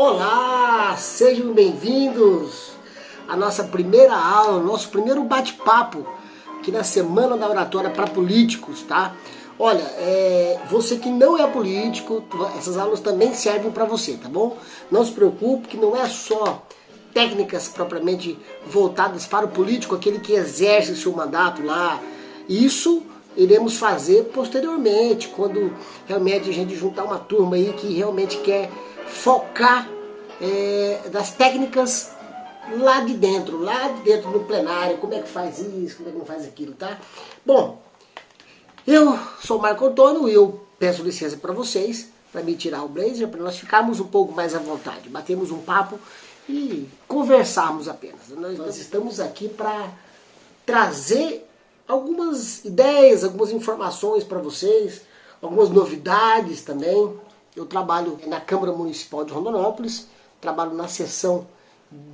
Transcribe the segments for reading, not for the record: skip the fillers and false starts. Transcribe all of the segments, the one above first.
Olá, sejam bem-vindos à nossa primeira aula, nosso primeiro bate-papo aqui na Semana da Oratória para Políticos, tá? Olha, você que não é político, essas aulas também servem para você, tá bom? Não se preocupe que não é só técnicas propriamente voltadas para o político, aquele que exerce seu mandato lá. Isso iremos fazer posteriormente, quando realmente a gente juntar uma turma aí que realmente quer focar das técnicas lá de dentro no plenário, como é que faz isso, como é que não faz aquilo, tá? Bom, eu sou o Marco Antônio e eu peço licença para vocês, para me tirar o blazer, para nós ficarmos um pouco mais à vontade, batermos um papo e conversarmos apenas. Nós estamos aqui para trazer algumas ideias, algumas informações para vocês, algumas novidades também. Eu trabalho na Câmara Municipal de Rondonópolis, trabalho na seção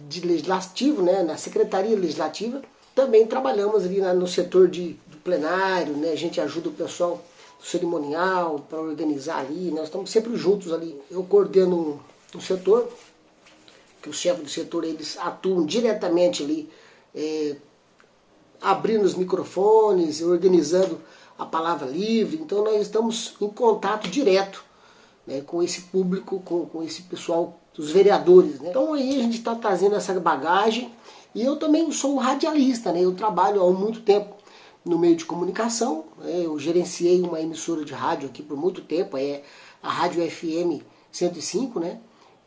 de legislativo, né, na Secretaria Legislativa. Também trabalhamos ali no setor do plenário, né, a gente ajuda o pessoal do cerimonial para organizar ali, nós estamos sempre juntos ali. Eu coordeno um setor, que os chefes do setor eles atuam diretamente ali, abrindo os microfones, organizando a palavra livre. Então nós estamos em contato direto, né, com esse público, com esse pessoal dos vereadores, né? Então aí a gente está trazendo essa bagagem. E eu também sou um radialista, né? Eu trabalho há muito tempo no meio de comunicação, né? Eu gerenciei uma emissora de rádio aqui por muito tempo, a Rádio FM 105, né?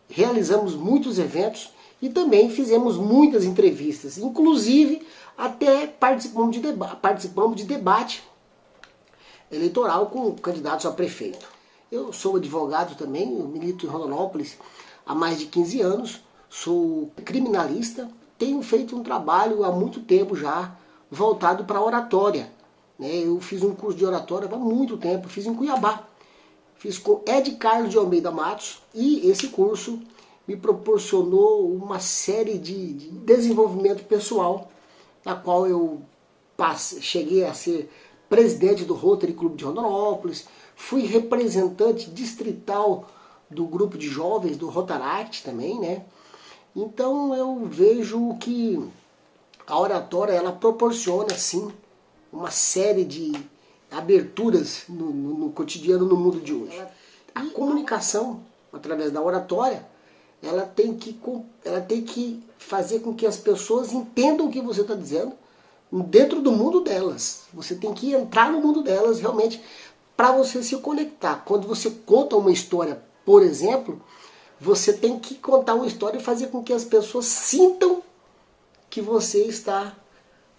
Realizamos muitos eventos e também fizemos muitas entrevistas, inclusive até participamos de debate eleitoral com candidatos a prefeito. Eu sou advogado também, eu milito em Rondonópolis há mais de 15 anos, sou criminalista, tenho feito um trabalho há muito tempo já voltado para a oratória, né? Eu fiz um curso de oratória há muito tempo, fiz em Cuiabá, fiz com Ed Carlos de Almeida Matos e esse curso me proporcionou uma série de desenvolvimento pessoal, na qual eu cheguei a ser presidente do Rotary Clube de Rondonópolis, fui representante distrital do grupo de jovens do Rotaract também, né? Então eu vejo que a oratória ela proporciona sim uma série de aberturas no cotidiano, no mundo de hoje. A comunicação através da oratória ela tem que fazer com que as pessoas entendam o que você está dizendo dentro do mundo delas. Você tem que entrar no mundo delas realmente para você se conectar. Quando você conta uma história, por exemplo, você tem que contar uma história e fazer com que as pessoas sintam que você está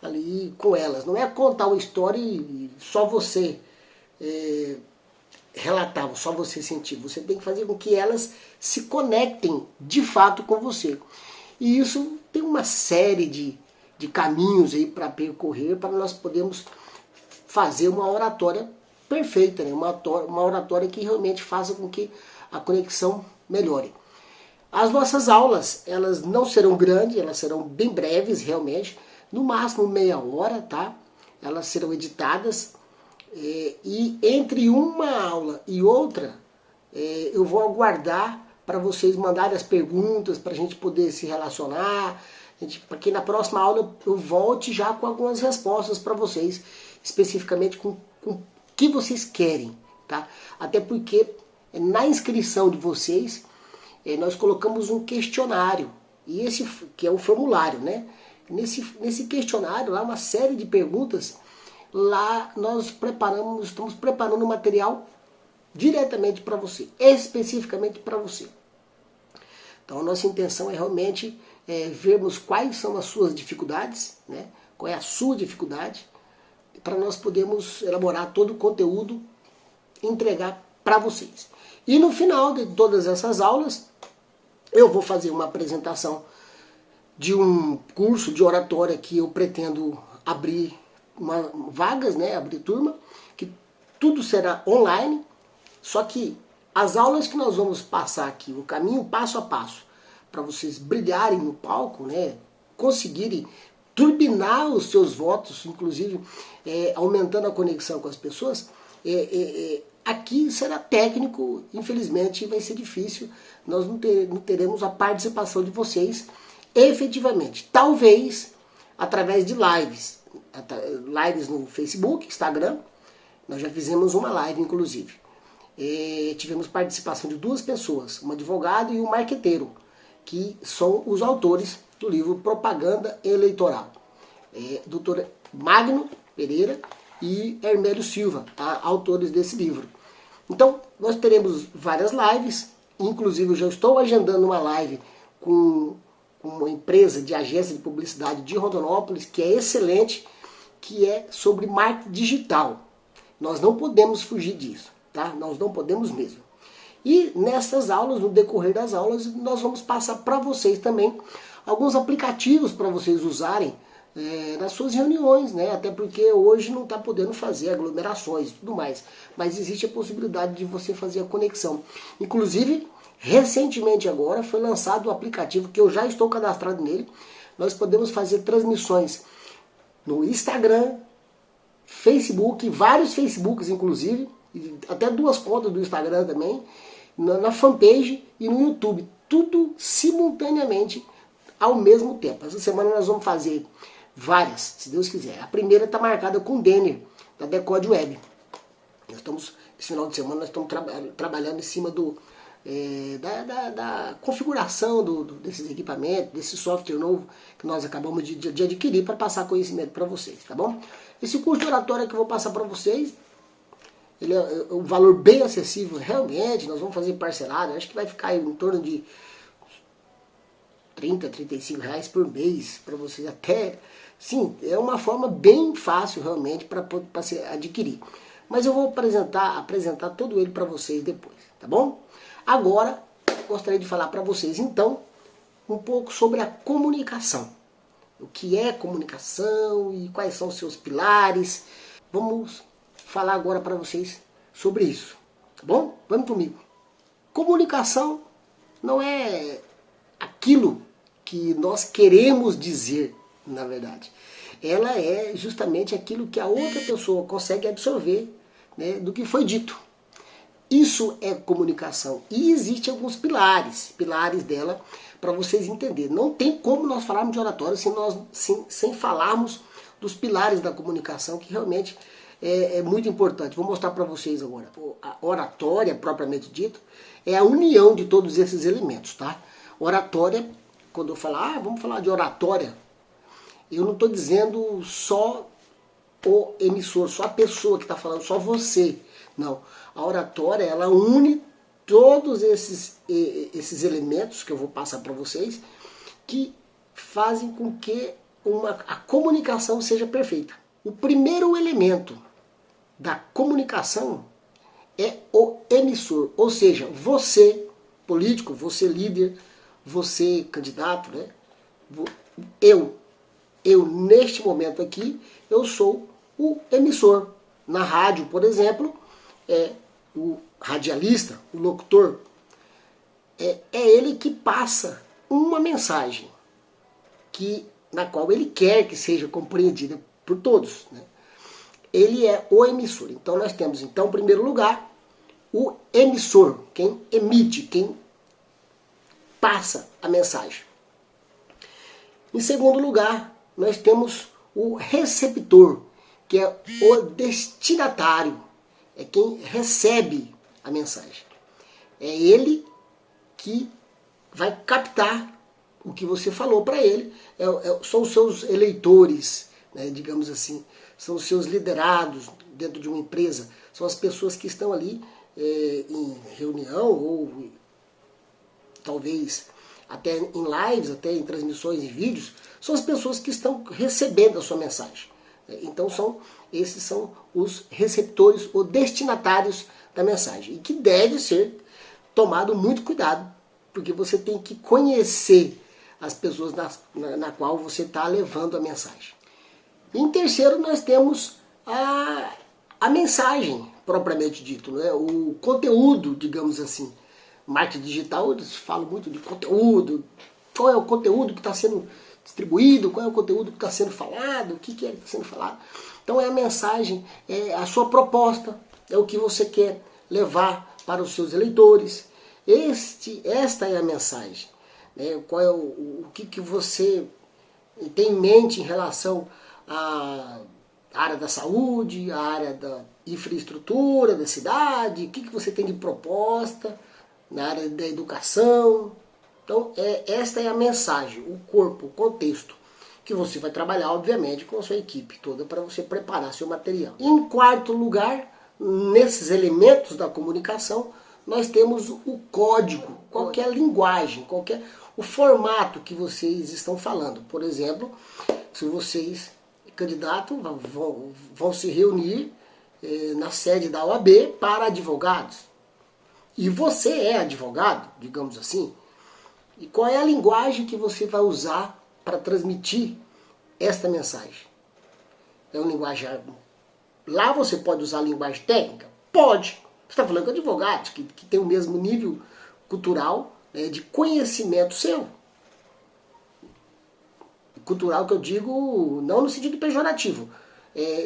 ali com elas. Não é contar uma história e só você relatar, só você sentir. Você tem que fazer com que elas se conectem de fato com você. E isso tem uma série de caminhos aí para percorrer para nós podermos fazer uma oratória perfeita, né? Uma oratória que realmente faça com que a conexão melhore. As nossas aulas, elas não serão grandes, elas serão bem breves realmente, no máximo meia hora, tá? Elas serão editadas e entre uma aula e outra eu vou aguardar para vocês mandarem as perguntas, para a gente poder se relacionar, para que na próxima aula eu volte já com algumas respostas para vocês, especificamente com o que vocês querem, tá? Até porque na inscrição de vocês nós colocamos um questionário, e esse que é o formulário, né? Nesse questionário, lá uma série de perguntas, lá nós estamos preparando um material diretamente para você, especificamente para você. Então a nossa intenção é realmente vermos quais são as suas dificuldades, né? Qual é a sua dificuldade, para nós podermos elaborar todo o conteúdo e entregar para vocês. E no final de todas essas aulas, eu vou fazer uma apresentação de um curso de oratória que eu pretendo abrir vagas, né? Abrir turma, que tudo será online, só que as aulas que nós vamos passar aqui, o caminho passo a passo, para vocês brilharem no palco, né? Conseguirem turbinar os seus votos, inclusive aumentando a conexão com as pessoas, Aqui será técnico, infelizmente vai ser difícil, nós não teremos a participação de vocês efetivamente. Talvez através de lives no Facebook, Instagram, nós já fizemos uma live inclusive. Tivemos participação de 2 pessoas, um advogado e um marqueteiro, que são os autores do livro Propaganda Eleitoral. Dr. Magno Pereira e Hermélio Silva, tá? Autores desse livro. Então, nós teremos várias lives, inclusive eu já estou agendando uma live com uma empresa de agência de publicidade de Rondonópolis, que é excelente, que é sobre marketing digital. Nós não podemos fugir disso, tá? Nós não podemos mesmo. E nessas aulas, no decorrer das aulas, nós vamos passar para vocês também alguns aplicativos para vocês usarem nas suas reuniões, né? Até porque hoje não está podendo fazer aglomerações e tudo mais. Mas existe a possibilidade de você fazer a conexão. Inclusive, recentemente agora foi lançado um aplicativo que eu já estou cadastrado nele. Nós podemos fazer transmissões no Instagram, Facebook, vários Facebooks inclusive, até 2 contas do Instagram também, na fanpage e no YouTube. Tudo simultaneamente ao mesmo tempo. Essa semana nós vamos fazer várias, se Deus quiser. A primeira está marcada com o Denner, da Decode Web. Esse final de semana nós estamos trabalhando em cima da configuração desses equipamentos, desse software novo que nós acabamos de adquirir para passar conhecimento para vocês, tá bom? Esse curso de oratória que eu vou passar para vocês, ele é um valor bem acessível realmente, nós vamos fazer parcelado, acho que vai ficar em torno de 30, 35 reais por mês, para vocês até... Sim, é uma forma bem fácil realmente para se adquirir. Mas eu vou apresentar todo ele para vocês depois, tá bom? Agora, gostaria de falar para vocês então um pouco sobre a comunicação. O que é comunicação e quais são os seus pilares. Vamos falar agora para vocês sobre isso, tá bom? Vamos comigo. Comunicação não é aquilo que nós queremos dizer, na verdade. Ela é justamente aquilo que a outra pessoa consegue absorver, né, do que foi dito. Isso é comunicação. E existem alguns pilares dela, para vocês entenderem. Não tem como nós falarmos de oratória sem falarmos dos pilares da comunicação, que realmente é muito importante. Vou mostrar para vocês agora. A oratória, propriamente dito, é a união de todos esses elementos, tá? Oratória, quando eu falar, vamos falar de oratória, eu não estou dizendo só o emissor, só a pessoa que está falando, só você. Não. A oratória, ela une todos esses elementos que eu vou passar para vocês, que fazem com que a comunicação seja perfeita. O primeiro elemento da comunicação é o emissor, ou seja, você, político, você líder, você candidato, né? Eu neste momento aqui, eu sou o emissor. Na rádio, por exemplo, o radialista, o locutor, é ele que passa uma mensagem na qual ele quer que seja compreendida por todos, né? Ele é o emissor. Então nós temos, então, em primeiro lugar, o emissor, quem emite, quem passa a mensagem. Em segundo lugar, nós temos o receptor, que é o destinatário, é quem recebe a mensagem. É ele que vai captar o que você falou para ele, são os seus eleitores, né, digamos assim, são os seus liderados dentro de uma empresa, são as pessoas que estão ali em reunião ou talvez até em lives, até em transmissões e vídeos, são as pessoas que estão recebendo a sua mensagem. Então esses são os receptores ou destinatários da mensagem. E que deve ser tomado muito cuidado, porque você tem que conhecer as pessoas na qual você está levando a mensagem. Em terceiro, nós temos a mensagem, propriamente dito, né? O conteúdo, digamos assim. Marketing digital, eles falam muito de conteúdo, qual é o conteúdo que está sendo distribuído, qual é o conteúdo que está sendo falado, o que é que está sendo falado. Então é a mensagem, é a sua proposta, é o que você quer levar para os seus eleitores. Esta é a mensagem. Né? Qual é o que você tem em mente em relação à área da saúde, à área da infraestrutura da cidade, o que você tem de proposta na área da educação. Então, esta é a mensagem, o corpo, o contexto, que você vai trabalhar, obviamente, com a sua equipe toda para você preparar seu material. Em quarto lugar, nesses elementos da comunicação, nós temos o código, qualquer linguagem, o formato que vocês estão falando. Por exemplo, se vocês, candidatos, vão se reunir na sede da OAB para advogados, e você é advogado, digamos assim, e qual é a linguagem que você vai usar para transmitir esta mensagem? É uma linguagem... Lá você pode usar a linguagem técnica? Pode. Você está falando com advogados que tem o mesmo nível cultural, né, de conhecimento seu. Cultural que eu digo, não no sentido pejorativo,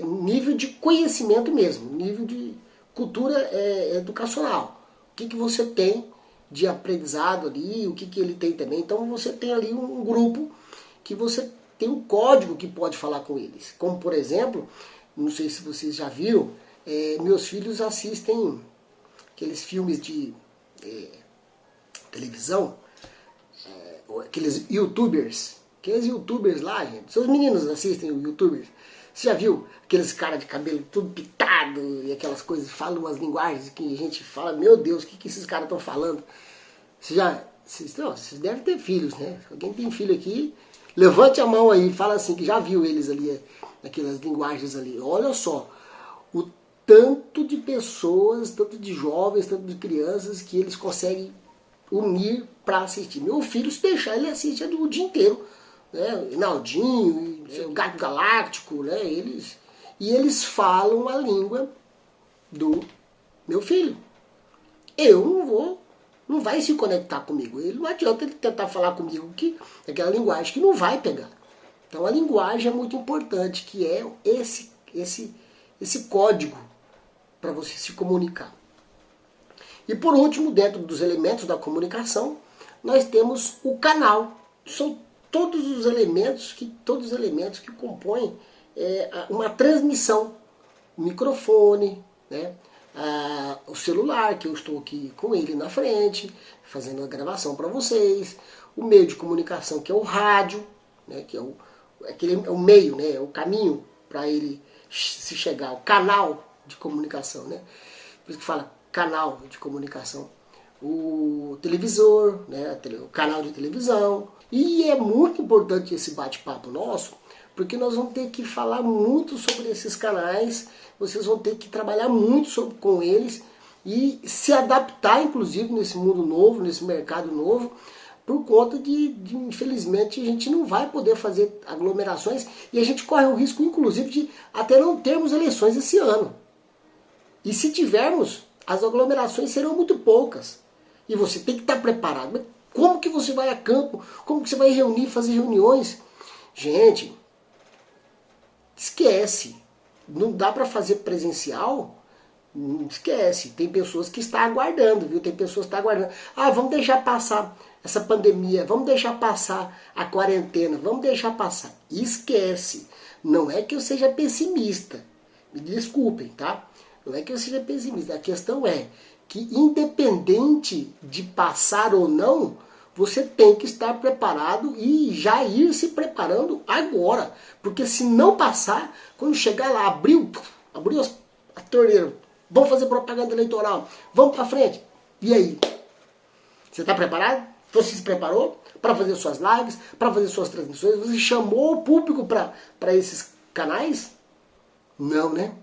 nível de conhecimento mesmo, nível de cultura educacional. O que você tem de aprendizado ali, o que ele tem também. Então você tem ali um grupo que você tem um código que pode falar com eles. Como, por exemplo, não sei se vocês já viram, meus filhos assistem aqueles filmes de televisão, aqueles youtubers. Aqueles youtubers lá, gente, seus meninos assistem os youtubers. Você já viu aqueles caras de cabelo tudo pitado e aquelas coisas, falam umas linguagens que a gente fala, meu Deus, o que esses caras estão falando? Vocês devem ter filhos, né? Se alguém tem filho aqui, levante a mão aí e fala assim, que já viu eles ali, aquelas linguagens ali. Olha só, o tanto de pessoas, tanto de jovens, tanto de crianças que eles conseguem unir para assistir. Meu filho, se deixar, ele assiste o dia inteiro. Né? Naldinho, o Gato Galáctico, né? Eles falam a língua do meu filho. Eu não vai se conectar comigo. Não adianta ele tentar falar comigo que aquela linguagem que não vai pegar. Então a linguagem é muito importante, que é esse código para você se comunicar. E por último, dentro dos elementos da comunicação, nós temos o canal. São todos os elementos que compõem uma transmissão. O microfone, né? O celular, que eu estou aqui com ele na frente, fazendo a gravação para vocês. O meio de comunicação, que é o rádio, né? Que é o meio, né? É o caminho para ele se chegar, o canal de comunicação, né? Por isso que fala canal de comunicação. O televisor, né? O canal de televisão. E é muito importante esse bate-papo nosso, porque nós vamos ter que falar muito sobre esses canais, vocês vão ter que trabalhar muito com eles e se adaptar, inclusive, nesse mundo novo, nesse mercado novo, por conta de infelizmente, a gente não vai poder fazer aglomerações e a gente corre o risco, inclusive, de até não termos eleições esse ano. E se tivermos, as aglomerações serão muito poucas. E você tem que estar preparado. Mas como que você vai a campo? Como que você vai reunir, fazer reuniões? Gente, esquece. Não dá para fazer presencial? Esquece. Tem pessoas que estão aguardando, viu? Tem pessoas que estão aguardando. Vamos deixar passar essa pandemia, vamos deixar passar a quarentena, vamos deixar passar. Esquece. Não é que eu seja pessimista. Me desculpem, tá? Não é que eu seja pessimista. A questão é que, independente de passar ou não, você tem que estar preparado e já ir se preparando agora. Porque se não passar, quando chegar lá, abriu a torneira, vamos fazer propaganda eleitoral, vamos para frente. E aí? Você está preparado? Você se preparou para fazer suas lives, para fazer suas transmissões? Você chamou o público para esses canais? Não, né?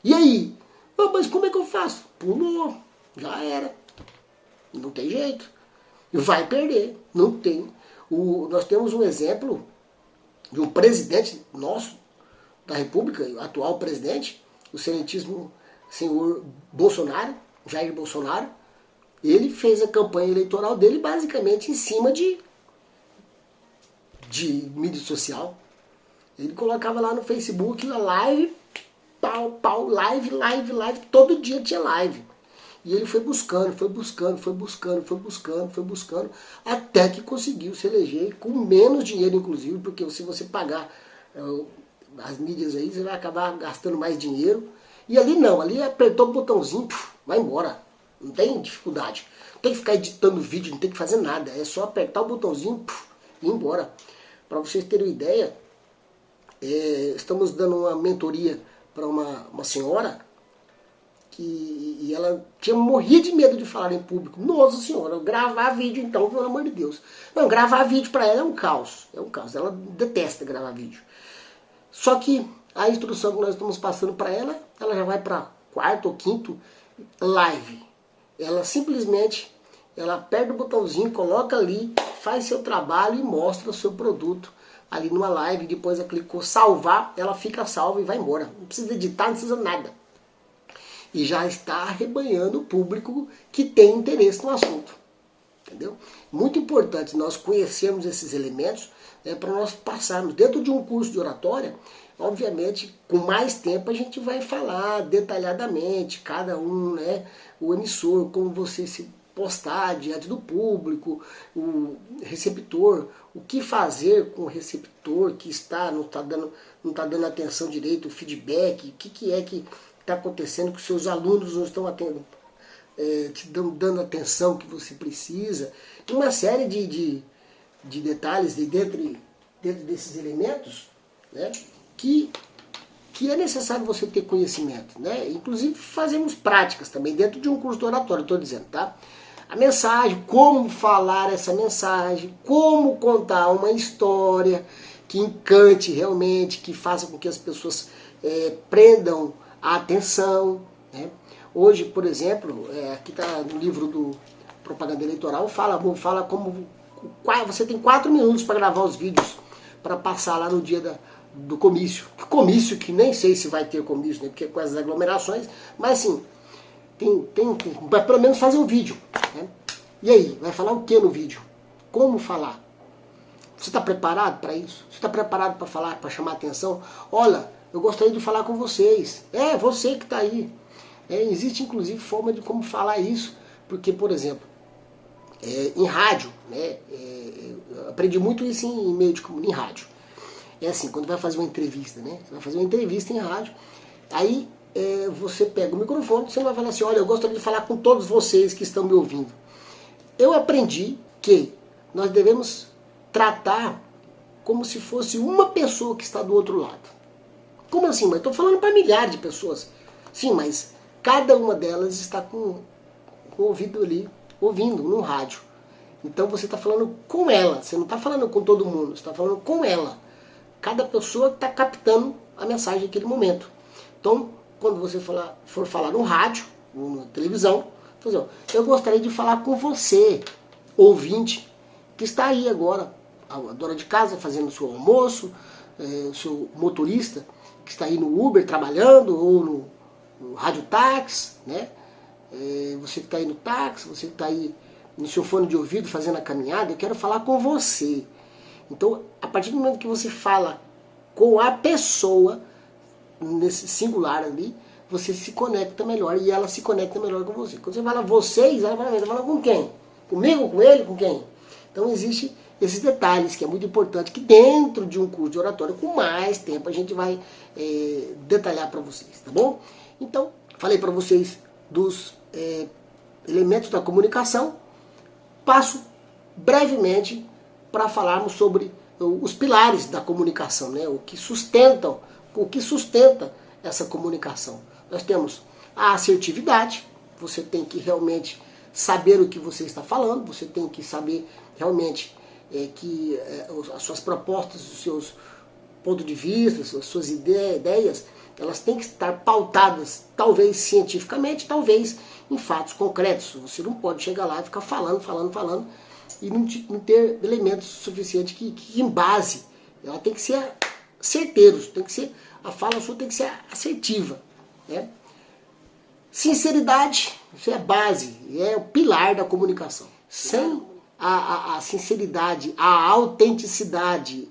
E aí? Mas como é que eu faço? Pulou, já era. Não tem jeito. Vai perder, não tem. Nós temos um exemplo de um presidente nosso, da República, o atual presidente, o excelentíssimo senhor Bolsonaro, Jair Bolsonaro. Ele fez a campanha eleitoral dele basicamente em cima de mídia social. Ele colocava lá no Facebook a live, pau, live, todo dia tinha live. E ele foi buscando, foi buscando, foi buscando, foi buscando, foi buscando, até que conseguiu se eleger com menos dinheiro, inclusive, porque se você pagar as mídias aí, você vai acabar gastando mais dinheiro. E ali não, ali apertou o botãozinho, vai embora. Não tem dificuldade. Não tem que ficar editando vídeo, não tem que fazer nada. É só apertar o botãozinho e ir embora. Para vocês terem uma ideia, estamos dando uma mentoria para uma senhora e ela morria de medo de falar em público. Nossa senhora, gravar vídeo então, pelo amor de Deus. Não, gravar vídeo para ela é um caos. É um caos. Ela detesta gravar vídeo. Só que a instrução que nós estamos passando para ela, ela já vai para quarto ou quinto live. Ela simplesmente, ela aperta o botãozinho, coloca ali, faz seu trabalho e mostra o seu produto ali numa live. Depois ela clicou salvar, ela fica salva e vai embora. Não precisa editar, não precisa nada. E já está arrebanhando o público que tem interesse no assunto. Entendeu? Muito importante nós conhecermos esses elementos para nós passarmos dentro de um curso de oratória. Obviamente, com mais tempo a gente vai falar detalhadamente, cada um, né, o emissor, como você se postar diante do público, o receptor, o que fazer com o receptor que não está dando atenção direito, o feedback, o que é que está acontecendo que os seus alunos não estão te dando a atenção que você precisa. Uma série de detalhes dentro desses elementos, né, que é necessário você ter conhecimento. Né? Inclusive fazemos práticas também dentro de um curso de oratório, estou dizendo, tá? A mensagem, como falar essa mensagem, como contar uma história que encante realmente, que faça com que as pessoas prendam a atenção. Né? Hoje, por exemplo, aqui está no livro do Propaganda Eleitoral, fala como você tem 4 minutos para gravar os vídeos para passar lá no dia do comício. Comício que nem sei se vai ter comício, né? Porque com as aglomerações, mas assim, vai pelo menos fazer um vídeo. Né? E aí, vai falar o que no vídeo? Como falar? Você está preparado para isso? Você está preparado para falar, para chamar a atenção? Olha, eu gostaria de falar com vocês. Você que está aí. Existe inclusive forma de como falar isso, porque, por exemplo, em rádio, né, eu aprendi muito isso em meio de comunicação, em rádio. É assim, quando vai fazer uma entrevista, né? Você vai fazer uma entrevista em rádio, aí você pega o microfone, você vai falar assim, olha, eu gostaria de falar com todos vocês que estão me ouvindo. Eu aprendi que nós devemos tratar como se fosse uma pessoa que está do outro lado. Como assim? Mas estou falando para milhares de pessoas. Sim, mas cada uma delas está com o ouvido ali, ouvindo no rádio. Então você está falando com ela, você não está falando com todo mundo, você está falando com ela. Cada pessoa está captando a mensagem naquele momento. Então, quando você for falar no rádio, ou na televisão, eu gostaria de falar com você, ouvinte, que está aí agora, a dona de casa fazendo o seu almoço, o seu motorista, que está aí no Uber trabalhando, ou no rádio táxi, né? Você que está aí no táxi, você que está aí no seu fone de ouvido fazendo a caminhada, eu quero falar com você. Então, a partir do momento que você fala com a pessoa, nesse singular ali, você se conecta melhor e ela se conecta melhor com você. Quando você fala vocês, ela fala com quem? Comigo, com ele, com quem? Então, existem esses detalhes que é muito importante, que dentro de um curso de oratório, com mais tempo, a gente vai detalhar para vocês, tá bom? Então, falei para vocês dos elementos da comunicação, passo brevemente para falarmos sobre os pilares da comunicação, né? o que sustenta essa comunicação. Nós temos a assertividade, você tem que realmente saber o que você está falando, você tem que saber realmente que as suas propostas, os seus pontos de vista, as suas ideias, elas têm que estar pautadas, talvez cientificamente, talvez em fatos concretos. Você não pode chegar lá e ficar falando, e não ter elementos suficientes que embase. Ela tem que ser certeiros, a fala sua tem que ser assertiva. Né? Sinceridade, isso é a base, é o pilar da comunicação. Sem a sinceridade, a autenticidade,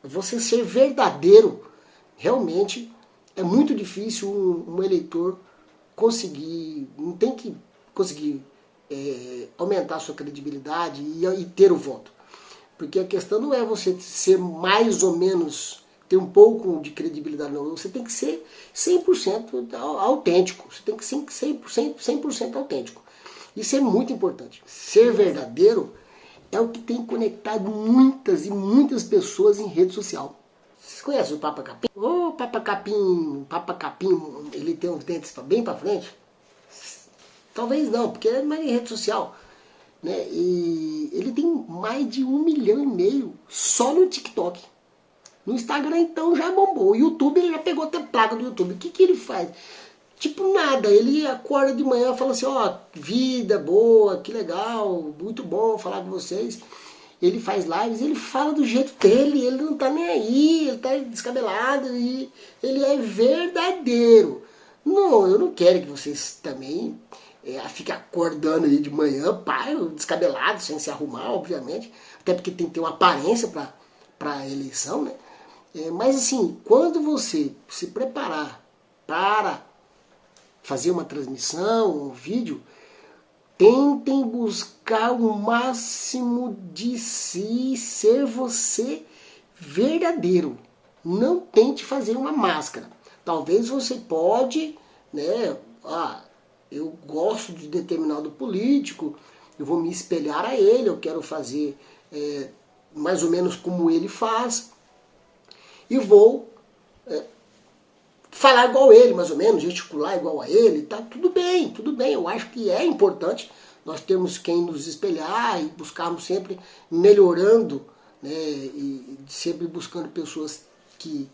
você ser verdadeiro, realmente é muito difícil um eleitor conseguir, não tem que conseguir aumentar a sua credibilidade e ter o voto. Porque a questão não é você ser mais ou menos, ter um pouco de credibilidade, não. Você tem que ser 100% autêntico. Você tem que ser 100% autêntico. Isso é muito importante. Ser verdadeiro é o que tem conectado muitas e muitas pessoas em rede social. Vocês conhecem o Papa Capim? O Papa Capim, ele tem uns dentes bem para frente? Talvez não, porque ele é mais em rede social. Né? E ele tem mais de 1,5 milhão só no TikTok. No Instagram, então, já bombou. O YouTube, ele já pegou até placa do YouTube. O que ele faz? Tipo nada, ele acorda de manhã e fala assim, ó, vida boa, que legal, muito bom falar com vocês. Ele faz lives, ele fala do jeito dele, ele não tá nem aí, ele tá descabelado e ele é verdadeiro. Não, eu não quero que vocês também fiquem acordando aí de manhã, pai, descabelado, sem se arrumar, obviamente, até porque tem que ter uma aparência para eleição, né? Mas assim, quando você se preparar para fazer uma transmissão, um vídeo, tentem buscar o máximo de si, ser você verdadeiro. Não tente fazer uma máscara. Talvez você pode, né? Eu gosto de determinado político, eu vou me espelhar a ele, eu quero fazer mais ou menos como ele faz, e vou falar igual a ele, mais ou menos, gesticular igual a ele, tá tudo bem, eu acho que é importante nós termos quem nos espelhar e buscarmos sempre melhorando, né, e sempre buscando pessoas que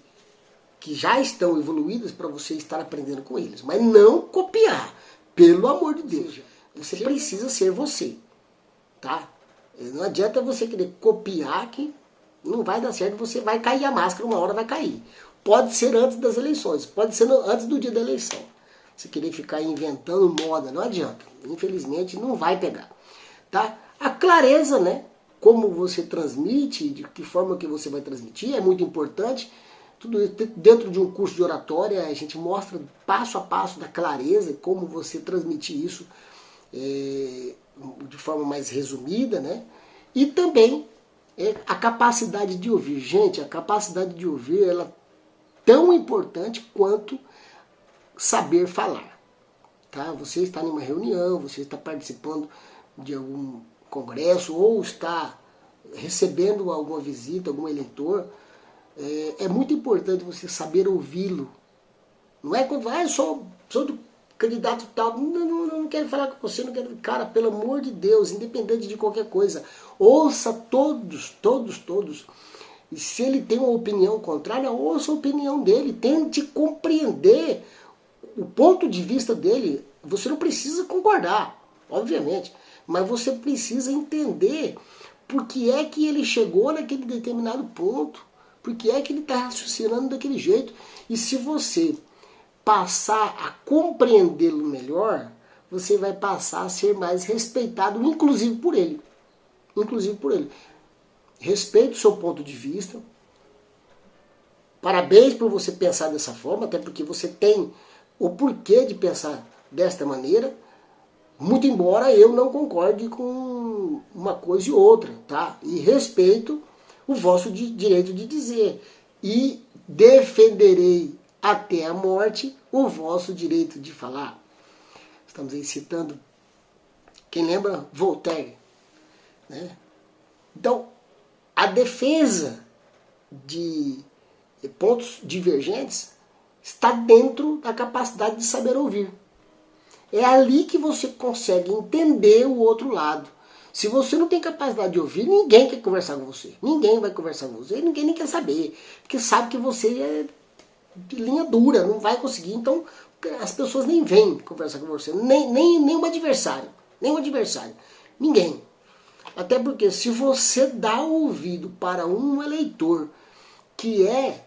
já estão evoluídas para você estar aprendendo com eles, mas não copiar, pelo amor de Deus, você precisa ser você, tá? Não adianta você querer copiar que não vai dar certo, você vai cair a máscara, uma hora vai cair. Pode ser antes das eleições, pode ser antes do dia da eleição. Você querer ficar inventando moda, não adianta. Infelizmente não vai pegar. Tá? A clareza, né? Como você transmite, de que forma que você vai transmitir, é muito importante. Tudo dentro de um curso de oratória, a gente mostra passo a passo da clareza, como você transmitir isso de forma mais resumida, né? E também a capacidade de ouvir. Gente, a capacidade de ouvir, ela é tão importante quanto saber falar. Tá? Você está em uma reunião, você está participando de algum congresso ou está recebendo alguma visita, algum eleitor, é muito importante você saber ouvi-lo. Não é quando eu sou do candidato tal, não quero falar com você, não quero. Cara, pelo amor de Deus, independente de qualquer coisa, ouça todos. E se ele tem uma opinião contrária, ouça a opinião dele, tente compreender o ponto de vista dele. Você não precisa concordar, obviamente, mas você precisa entender por que é que ele chegou naquele determinado ponto, por que é que ele está raciocinando daquele jeito. E se você passar a compreendê-lo melhor, você vai passar a ser mais respeitado, inclusive por ele. Respeite o seu ponto de vista. Parabéns por você pensar dessa forma, até porque você tem o porquê de pensar desta maneira, muito embora eu não concorde com uma coisa e outra, tá? E respeito o vosso direito de dizer. E defenderei até a morte o vosso direito de falar. Estamos aí citando, quem lembra? Voltaire. Né? Então, a defesa de pontos divergentes está dentro da capacidade de saber ouvir. É ali que você consegue entender o outro lado. Se você não tem capacidade de ouvir, ninguém quer conversar com você. Ninguém vai conversar com você, ninguém nem quer saber. Porque sabe que você é de linha dura, não vai conseguir. Então, as pessoas nem vêm conversar com você. Nem um adversário. Ninguém. Até porque se você dá ouvido para um eleitor que é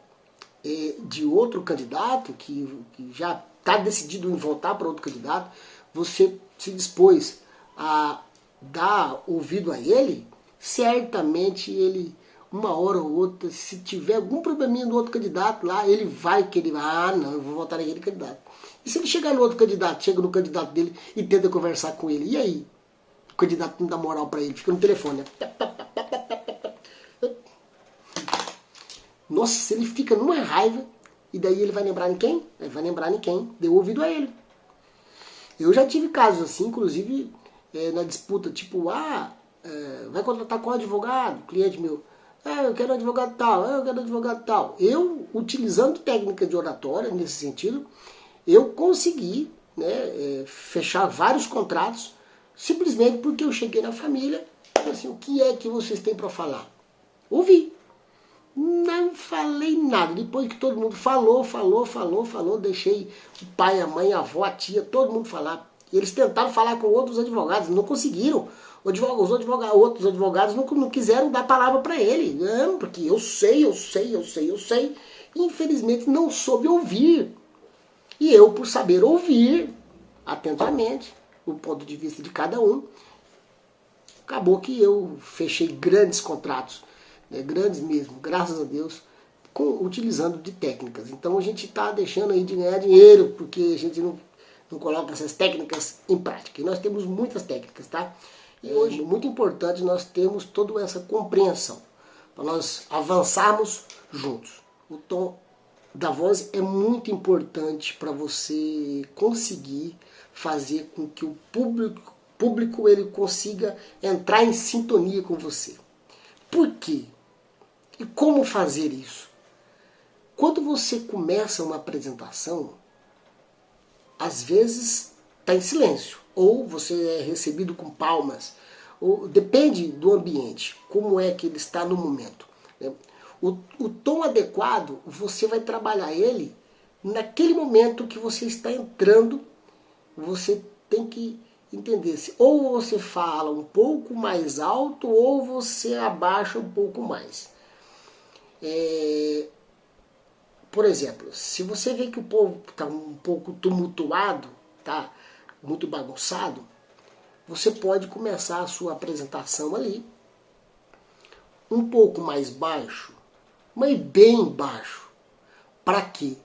de outro candidato, que já está decidido em votar para outro candidato, você se dispôs a dar ouvido a ele, certamente ele uma hora ou outra, se tiver algum probleminha do outro candidato lá, ele vai querer, não, eu vou votar naquele candidato. E se ele chegar no outro candidato, chega no candidato dele e tenta conversar com ele, e aí? O candidato não dá moral pra ele, fica no telefone, né? Nossa, ele fica numa raiva, e daí ele vai lembrar em quem? Ele vai lembrar em quem deu ouvido a ele. Eu já tive casos assim, inclusive na disputa, tipo, vai contratar qual advogado? Cliente meu, eu quero advogado tal, eu quero advogado tal. Eu, utilizando técnica de oratória nesse sentido, eu consegui, né, fechar vários contratos, simplesmente porque eu cheguei na família e falei assim, o que é que vocês têm para falar? Ouvi. Não falei nada. Depois que todo mundo falou, deixei o pai, a mãe, a avó, a tia, todo mundo falar. E eles tentaram falar com outros advogados, não conseguiram. Outros advogados não quiseram dar palavra para ele. Não, porque eu sei. Infelizmente não soube ouvir. E eu, por saber ouvir atentamente o ponto de vista de cada um, acabou que eu fechei grandes contratos, né, grandes mesmo, graças a Deus, utilizando de técnicas. Então a gente está deixando aí de ganhar dinheiro, porque a gente não coloca essas técnicas em prática. E nós temos muitas técnicas, tá? E hoje, muito importante, nós temos toda essa compreensão, para nós avançarmos juntos. O tom da voz é muito importante para você conseguir fazer com que o público ele consiga entrar em sintonia com você. Por quê? E como fazer isso? Quando você começa uma apresentação, às vezes está em silêncio, ou você é recebido com palmas, ou depende do ambiente, como é que ele está no momento. Né? O tom adequado, você vai trabalhar ele naquele momento que você está entrando. Você tem que entender se ou você fala um pouco mais alto ou você abaixa um pouco mais. Por exemplo, se você vê que o povo está um pouco tumultuado, tá muito bagunçado, você pode começar a sua apresentação ali um pouco mais baixo, mas bem baixo. Para quê?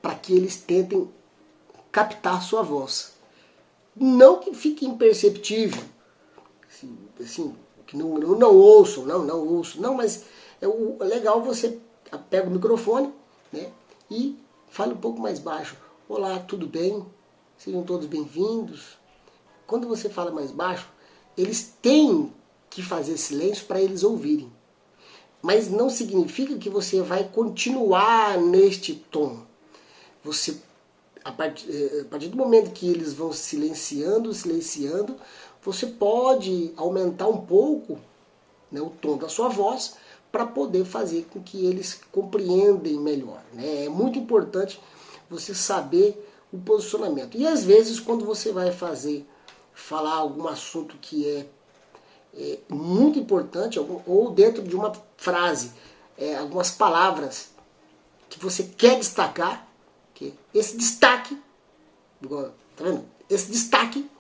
Para que eles tentem captar sua voz. Não que fique imperceptível, assim, que não ouçam, não ouço, não, mas é legal você pega o microfone, né, e fala um pouco mais baixo. Olá, tudo bem? Sejam todos bem-vindos. Quando você fala mais baixo, eles têm que fazer silêncio para eles ouvirem. Mas não significa que você vai continuar neste tom. Você, a partir do momento que eles vão silenciando, você pode aumentar um pouco, né, o tom da sua voz para poder fazer com que eles compreendem melhor. Né? É muito importante você saber o posicionamento. E às vezes quando você vai falar algum assunto que é muito importante, ou dentro de uma frase, algumas palavras que você quer destacar, que esse destaque, tá vendo? Esse destaque,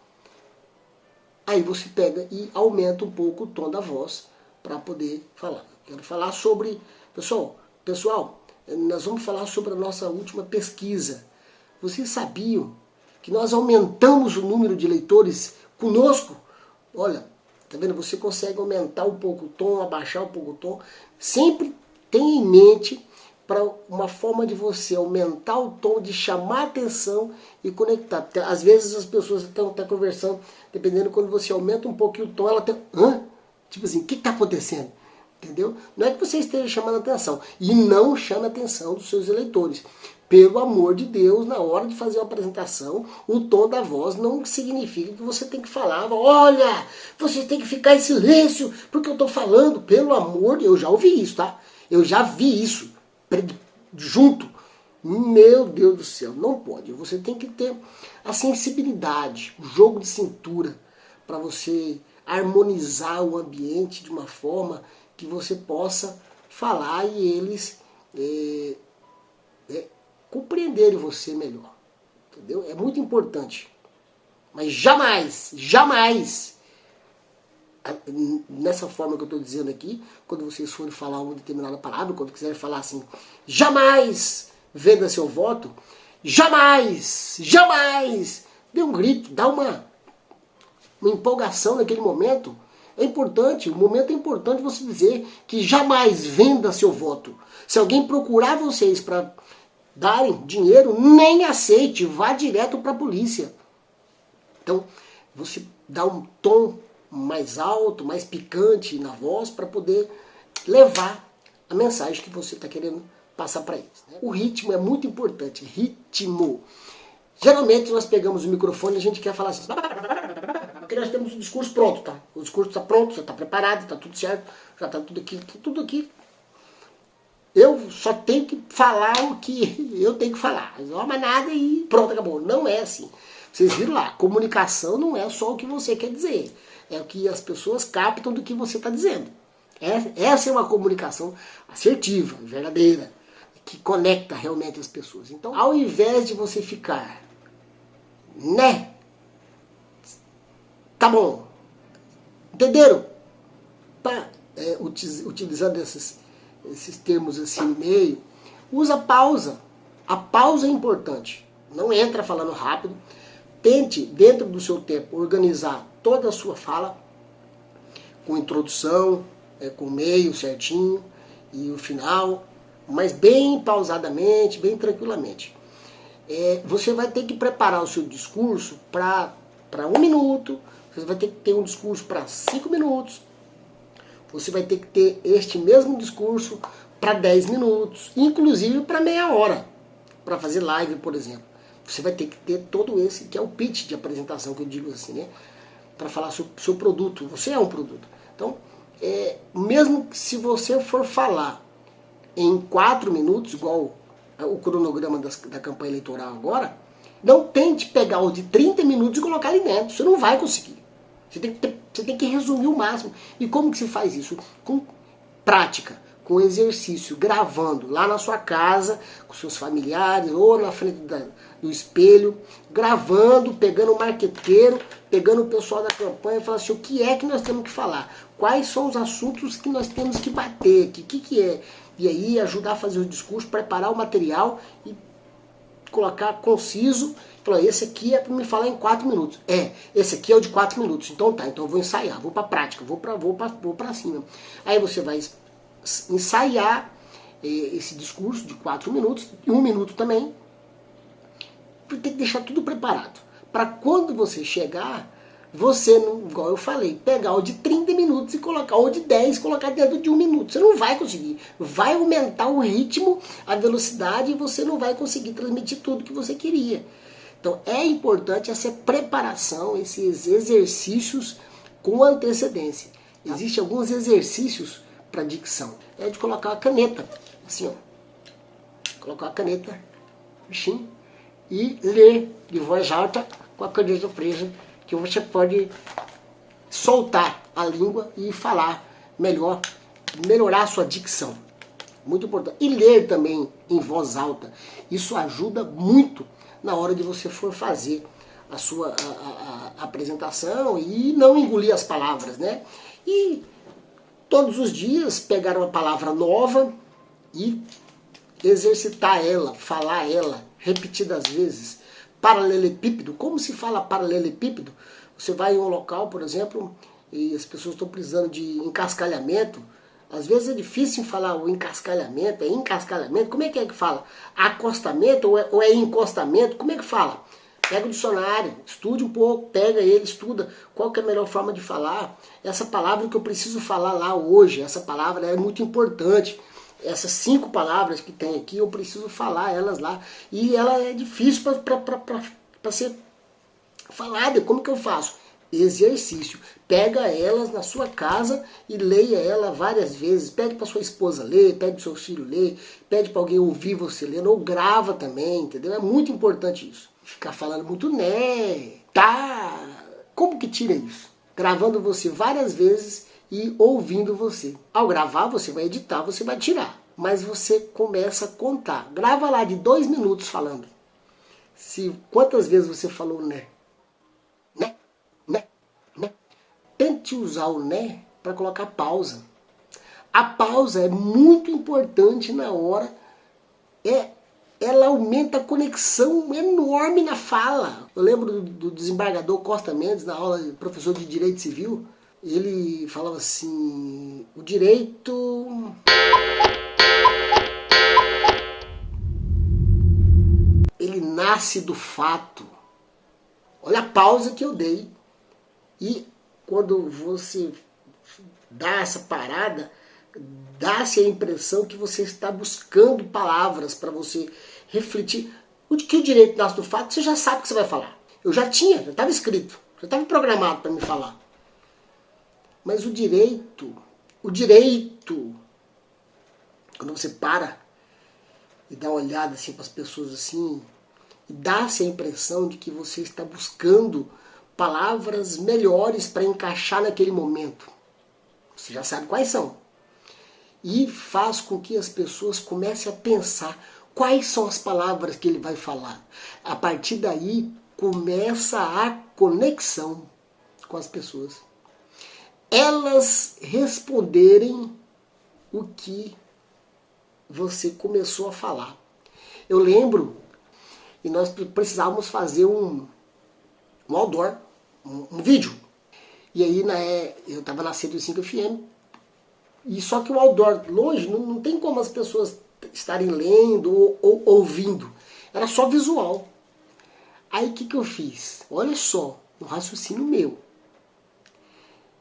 aí você pega e aumenta um pouco o tom da voz para poder falar. Quero falar sobre, pessoal, nós vamos falar sobre a nossa última pesquisa. Vocês sabiam que nós aumentamos o número de leitores conosco? Olha, tá vendo? Você consegue aumentar um pouco o tom, abaixar um pouco o tom. Sempre tenha em mente para uma forma de você aumentar o tom, de chamar a atenção e conectar. Porque às vezes as pessoas estão conversando, dependendo, quando você aumenta um pouquinho o tom, ela tem... Tipo assim, o que está acontecendo? Entendeu? Não é que você esteja chamando a atenção. E não chame a atenção dos seus eleitores. Pelo amor de Deus, na hora de fazer uma apresentação, o tom da voz não significa que você tem que falar, olha, você tem que ficar em silêncio, porque eu estou falando, pelo amor de Deus, eu já ouvi isso, tá? Eu já vi isso, junto. Meu Deus do céu, não pode. Você tem que ter a sensibilidade, o jogo de cintura, para você harmonizar o ambiente de uma forma que você possa falar e eles compreenderem você melhor. Entendeu? É muito importante. Mas jamais, jamais nessa forma que eu estou dizendo aqui, quando vocês forem falar uma determinada palavra, quando quiserem falar assim, jamais venda seu voto, jamais, jamais, dê um grito, dá uma empolgação naquele momento. É importante, o momento é importante você dizer que jamais venda seu voto. Se alguém procurar vocês para darem dinheiro, nem aceite, vá direto para a polícia. Então, você dá um tom mais alto, mais picante na voz para poder levar a mensagem que você está querendo passar para eles. O ritmo é muito importante, ritmo. Geralmente nós pegamos o microfone e a gente quer falar assim, porque nós temos o discurso pronto, tá? O discurso está pronto, já está preparado, está tudo certo, já está tudo aqui. Eu só tenho que falar o que eu tenho que falar. Não mais nada e pronto, acabou. Não é assim. Vocês viram lá, comunicação não é só o que você quer dizer. É o que as pessoas captam do que você está dizendo. Essa é uma comunicação assertiva, verdadeira, que conecta realmente as pessoas. Então, ao invés de você ficar, né? Tá bom. Entenderam? Utilizando esses termos assim no meio, usa pausa. A pausa é importante. Não entra falando rápido. Tente, dentro do seu tempo, organizar toda a sua fala, com introdução, com meio certinho e o final, mas bem pausadamente, bem tranquilamente. Você vai ter que preparar o seu discurso para 1 minuto, você vai ter que ter um discurso para 5 minutos, você vai ter que ter este mesmo discurso para 10 minutos, inclusive para meia hora, para fazer live, por exemplo. Você vai ter que ter todo esse, que é o pitch de apresentação, que eu digo assim, né? Para falar sobre o seu produto. Você é um produto. Então, mesmo se você for falar em 4 minutos, igual o cronograma da campanha eleitoral agora, não tente pegar o de 30 minutos e colocar ali dentro. Você não vai conseguir. Você tem que resumir o máximo. E como que se faz isso? Com prática, com exercício, gravando lá na sua casa, com seus familiares, ou na frente do espelho, gravando, pegando o marqueteiro, pegando o pessoal da campanha e falando assim, o que é que nós temos que falar? Quais são os assuntos que nós temos que bater? O que é? E aí ajudar a fazer o discurso, preparar o material e colocar conciso. Falar, esse aqui é para me falar em 4 minutos. Esse aqui é o de 4 minutos. Então tá, então eu vou ensaiar, vou para prática, vou para cima. Aí você vai ensaiar esse discurso de 4 minutos, e 1 minuto também. Tem que deixar tudo preparado. Para quando você chegar, você, igual eu falei, pegar o de 30 minutos e colocar o de 10, colocar dentro de 1 minuto. Você não vai conseguir. Vai aumentar o ritmo, a velocidade, e você não vai conseguir transmitir tudo que você queria. Então é importante essa preparação, esses exercícios com antecedência. Existem alguns exercícios para dicção. É de colocar a caneta, assim, ó. Colocar a caneta, bichinho, e ler de voz alta com a caneta presa, que você pode soltar a língua e falar melhor, melhorar a sua dicção. Muito importante. E ler também em voz alta. Isso ajuda muito na hora de você for fazer a sua a apresentação e não engolir as palavras, né? E todos os dias pegar uma palavra nova e exercitar ela, falar ela repetidas vezes. Paralelepípedo, como se fala paralelepípedo? Você vai em um local, por exemplo, e as pessoas estão precisando de encascalhamento. Às vezes é difícil falar o encascalhamento, é encascalhamento. Como é que fala? Acostamento ou é encostamento? Como é que fala? Pega o dicionário, estude um pouco, pega ele, estuda qual que é a melhor forma de falar. Essa palavra que eu preciso falar lá hoje, essa palavra é muito importante. Essas 5 palavras que tem aqui, eu preciso falar elas lá. E ela é difícil para ser falada. Como que eu faço? Exercício. Pega elas na sua casa e leia ela várias vezes. Pede para sua esposa ler, pede para seu filho ler, pede para alguém ouvir você lendo, ou grava também, entendeu? É muito importante isso. Ficar falando muito né, tá. Como que tira isso? Gravando você várias vezes e ouvindo você. Ao gravar, você vai editar, você vai tirar. Mas você começa a contar. Grava lá de 2 minutos falando. Quantas vezes você falou né? tente usar o né para colocar pausa. A pausa é muito importante na hora, ela aumenta a conexão enorme na fala. Eu lembro do desembargador Costa Mendes, na aula de professor de Direito Civil, ele falava assim, o direito... ele nasce do fato. Olha a pausa que eu dei. E quando você dá essa parada, dá-se a impressão que você está buscando palavras para você refletir. O que o direito nasce do fato, você já sabe o que você vai falar. Eu já estava escrito, já estava programado para me falar. Mas o direito, quando você para e dá uma olhada assim para as pessoas assim, dá-se a impressão de que você está buscando palavras melhores para encaixar naquele momento. Você já sabe quais são. E faz com que as pessoas comecem a pensar quais são as palavras que ele vai falar. A partir daí, começa a conexão com as pessoas. Elas responderem o que você começou a falar. Eu lembro, e nós precisávamos fazer um outdoor, um vídeo. E aí eu estava na 105 FM, e só que o outdoor longe não tem como as pessoas estarem lendo ou ouvindo. Era só visual. Aí o que eu fiz? Olha só, um raciocínio meu.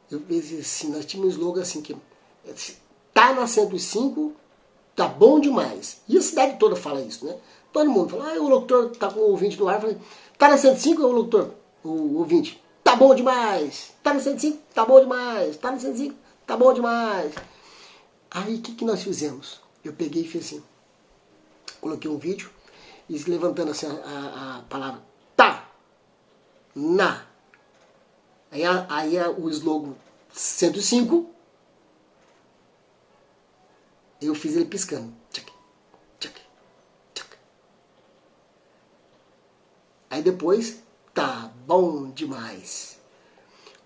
Eu pensei assim, nós tínhamos um slogan assim, que tá na 105, tá bom demais. E a cidade toda fala isso, né? Todo mundo fala, o locutor tá com o ouvinte no ar, eu falei, tá na 105, o locutor, o ouvinte, tá bom demais. Tá na 105, tá bom demais. Tá na 105, tá bom demais. Aí o que nós fizemos? Eu peguei e fiz assim, coloquei um vídeo, e levantando assim a palavra tá, na. Aí o slogan 105, eu fiz ele piscando. Tchac, tchac, tchac. Aí depois, tá bom demais.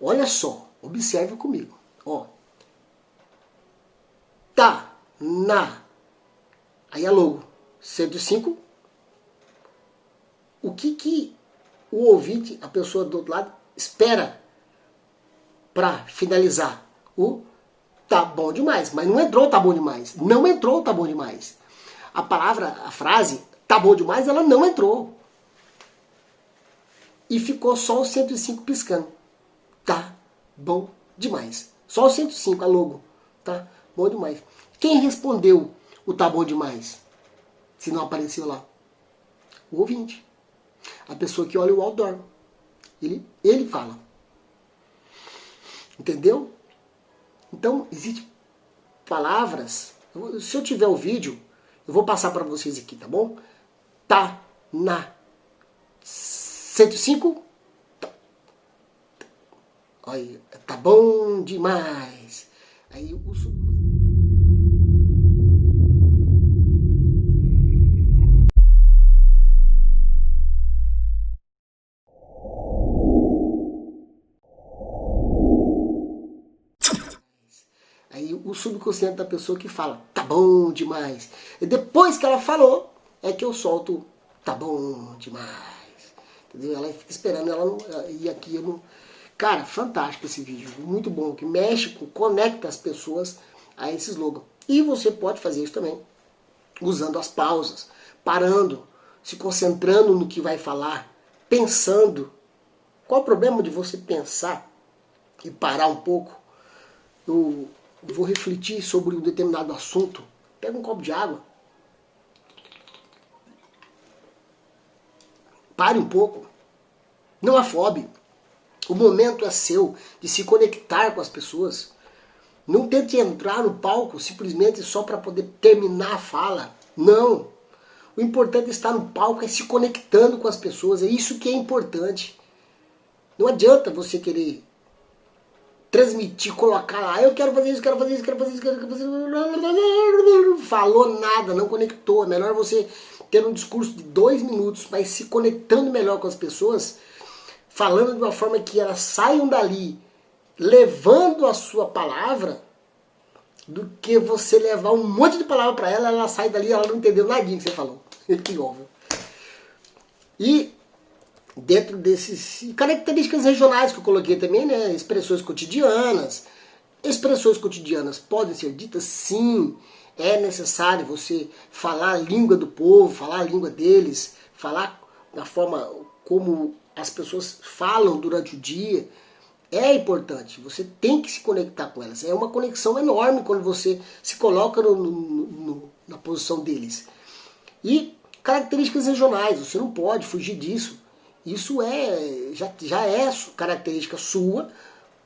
Olha só, observe comigo. Ó. Tá, na. Aí a logo 105. O que o ouvinte, a pessoa do outro lado, espera para finalizar? O tá bom demais. Mas não entrou tá bom demais. Não entrou tá bom demais. A palavra, a frase tá bom demais, ela não entrou. E ficou só o 105 piscando. Tá bom demais. Só o 105, a logo. Tá bom demais. Quem respondeu o tá bom demais? Se não apareceu lá? O ouvinte. A pessoa que olha o outdoor. Ele fala. Entendeu? Então, existem palavras. Se eu tiver o vídeo, eu vou passar para vocês aqui, tá bom? Tá na 105. Olha, tá bom demais. Aí o subconsciente da pessoa que fala, tá bom demais. E depois que ela falou, é que eu solto, tá bom demais. Entendeu? Ela fica esperando, e aqui eu não... Cara, fantástico esse vídeo, muito bom, que mexe, conecta as pessoas a esse slogan. E você pode fazer isso também, usando as pausas, parando, se concentrando no que vai falar, pensando. Qual o problema de você pensar e parar um pouco? Eu vou refletir sobre um determinado assunto. Pega um copo de água. Pare um pouco. Não afobe. O momento é seu de se conectar com as pessoas. Não tente entrar no palco simplesmente só para poder terminar a fala. Não. O importante é estar no palco, é se conectando com as pessoas. É isso que é importante. Não adianta você querer transmitir, colocar lá, eu quero fazer isso, quero fazer isso, quero fazer isso, quero fazer isso. Falou nada, não conectou. É melhor você ter um discurso de 2 minutos, mas se conectando melhor com as pessoas, falando de uma forma que elas saiam dali levando a sua palavra do que você levar um monte de palavra para ela, ela sai dali, ela não entendeu nadinha que você falou. Que óbvio. E dentro desses características regionais que eu coloquei também, né, expressões cotidianas. Expressões cotidianas podem ser ditas? Sim. É necessário você falar a língua do povo, falar a língua deles, falar da forma como as pessoas falam durante o dia. É importante, você tem que se conectar com elas. É uma conexão enorme quando você se coloca na posição deles. E características regionais, você não pode fugir disso. Isso já é característica sua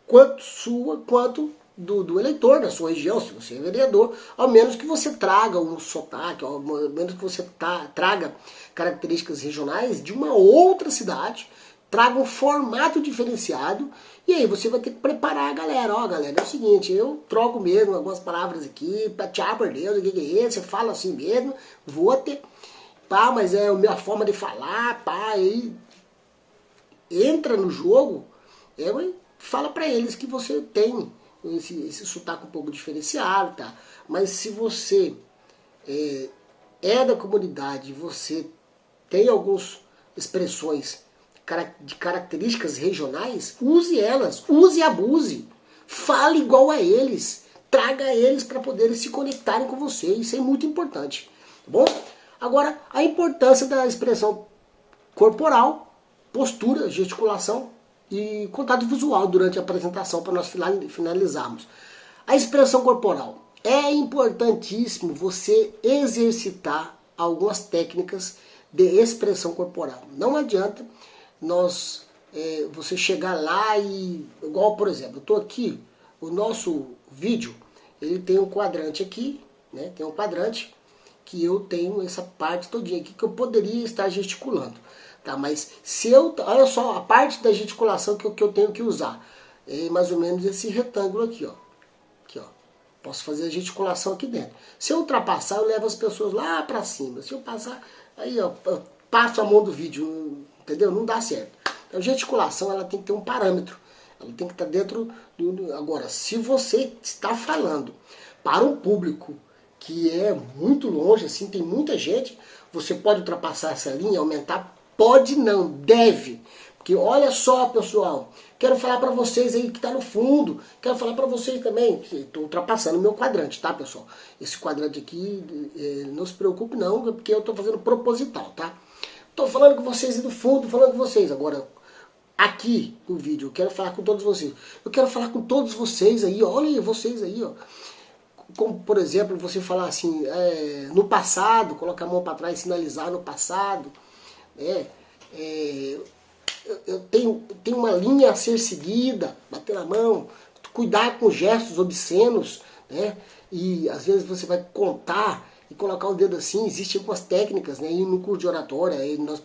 quanto do eleitor da sua região, se você é vereador, ao menos que você traga um sotaque, ao menos que você traga características regionais de uma outra cidade, traga um formato diferenciado, e aí você vai ter que preparar a galera. Ó, galera, é o seguinte, eu troco mesmo algumas palavras aqui, tchau, por Deus, o que é isso? Você fala assim mesmo, vou ter, pá, mas é a minha forma de falar, pá, aí entra no jogo, fala pra eles que você tem esse sotaque um pouco diferenciado, tá? Mas se você é da comunidade, você tem algumas expressões de características regionais, use elas, use e abuse. Fale igual a eles, traga eles para poderem se conectarem com você, isso é muito importante, tá bom? Agora, a importância da expressão corporal, postura, gesticulação e contato visual durante a apresentação para nós finalizarmos. A expressão corporal. É importantíssimo você exercitar algumas técnicas de expressão corporal. Não adianta você chegar lá e... Igual, por exemplo, eu estou aqui, o nosso vídeo, ele tem um quadrante aqui, né? Tem um quadrante que eu tenho essa parte todinha aqui que eu poderia estar gesticulando. Tá, mas se eu... Olha só, a parte da gesticulação que eu tenho que usar. É mais ou menos esse retângulo aqui, ó. Aqui, ó. Posso fazer a gesticulação aqui dentro. Se eu ultrapassar, eu levo as pessoas lá pra cima. Se eu passar, aí ó, eu passo a mão do vídeo, entendeu? Não dá certo. Então, a gesticulação, ela tem que ter um parâmetro. Ela tem que estar dentro do... Agora, se você está falando para um público que é muito longe, assim, tem muita gente, você pode ultrapassar essa linha, aumentar. Pode não, deve. Porque olha só, pessoal, quero falar para vocês aí que está no fundo, quero falar para vocês também, estou ultrapassando o meu quadrante, tá, pessoal? Esse quadrante aqui, não se preocupe não, porque eu estou fazendo proposital, tá? Estou falando com vocês aí do fundo, falando com vocês. Agora, aqui no vídeo, eu quero falar com todos vocês. Eu quero falar com todos vocês aí, olha aí, vocês aí, ó. Como, por exemplo, você falar assim, no passado, colocar a mão para trás, sinalizar no passado, eu tenho uma linha a ser seguida, bater na mão, cuidar com gestos obscenos, né? E às vezes você vai contar e colocar o dedo assim, existem algumas técnicas, né? E no curso de oratória aí nós